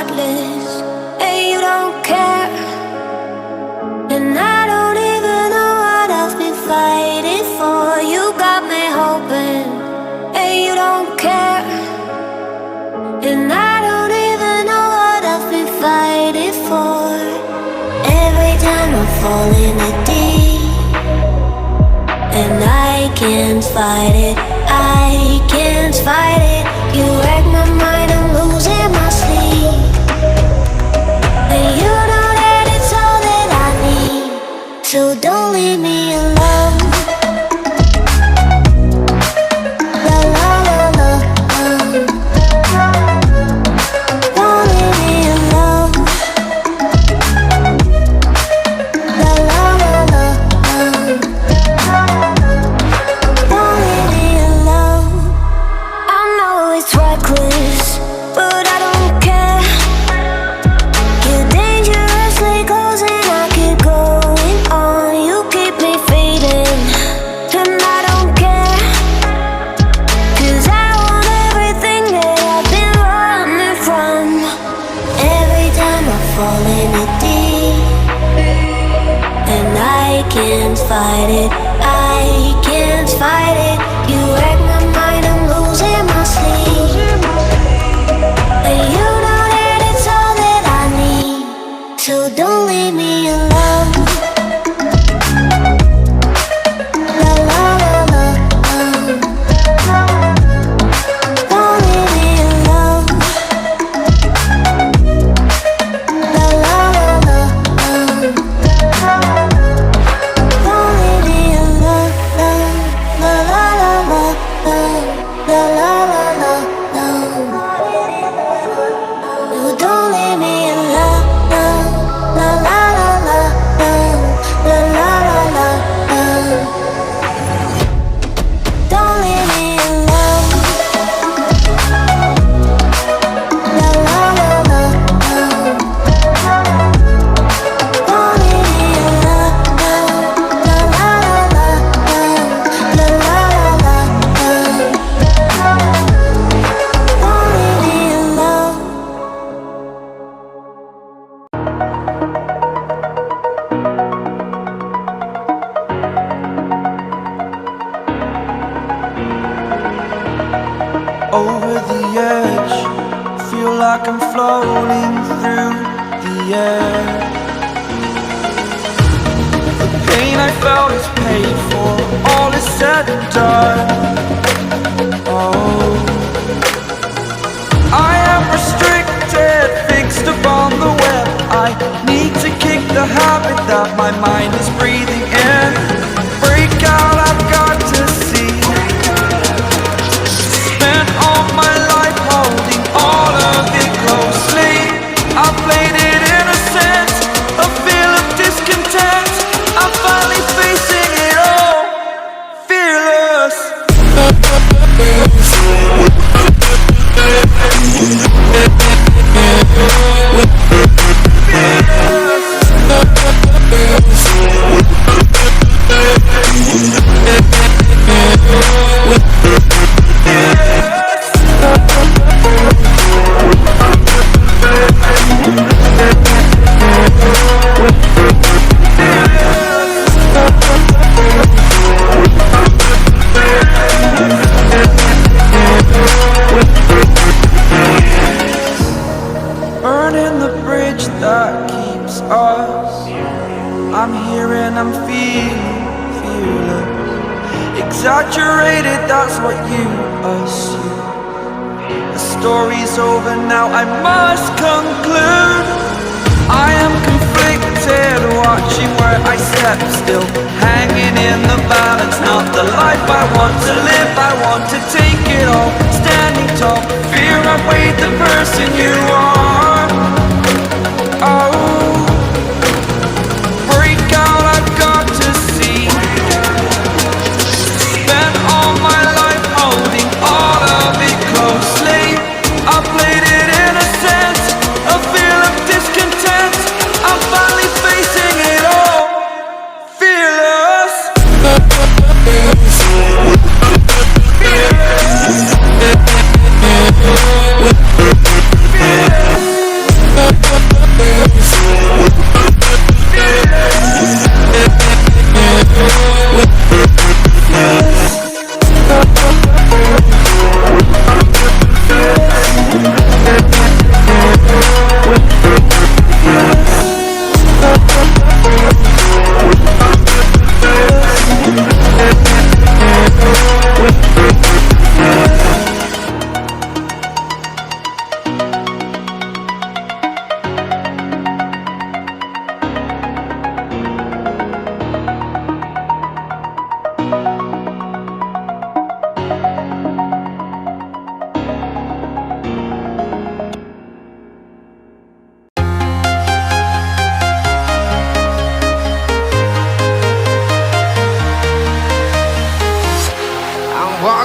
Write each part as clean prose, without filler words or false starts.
heartless, and you don't care. And I don't even know what I've been fighting for. You got me hoping, and you don't care. And I don't even know what I've been fighting for. Every time I fall in the deep, and I can't fight it, I can't fight it. You wreck my mind, I'm losing my sleep. And you know that it's all that I need, so don't leave me alone. La la la la, don't leave me alone. La la la la, don't leave me alone. I know it's reckless, but I don't care. You're dangerously close and I keep going on. You keep me fading, and I don't care. 'Cause I want everything that I've been running from. Every time I fall in the deep, and I can't fight it, I can't fight it. You wreck my mind, I'm losing my sleep. And you know that it's all that I need, so don't leave me alone. La la la la, don't leave me alone. La la la la, don't leave me alone. La la la la, la la la la, no, don't leave me alone. La la la la, la la la la, don't leave me alone. La la la la, don't leave me alone. La la la la, la la la la, don't leave me alone. Over the edge, feel like I'm floating through the air. The pain I felt is paid for, all is said and done. Oh, I am restricted, fixed upon the web. I need to kick the habit that my mind is breathing in. Break out, I've got to see. Spent all my life holding all of it closely. I played it innocent, a feel of discontent. I'm finally facing it all, fearless. Burning the bridge that keeps us. I'm here and I'm feeling fearless. Exaggerated, that's what you assume. The story's over now, I must conclude. I am conflicted, watching where I step still, hanging in the balance. Not the life I want to live, I want to take it all. Standing tall, fear outweighed the person you are. Oh, break out, I've got to see. Spent all my life holding all of it closely. I played it innocent, a feel of discontent. I'm finally facing it all, fearless. Fearless.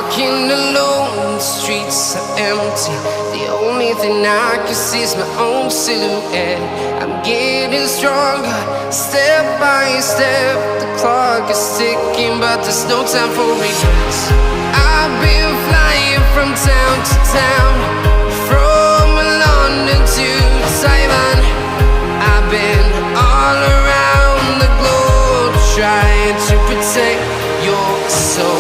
walking alone, the streets are empty. The only thing I can see is my own silhouette. I'm getting stronger, step by step. The clock is ticking, but there's no time for regrets. I've been flying from town to town, from London to Taiwan. I've been all around the globe, trying to protect your soul.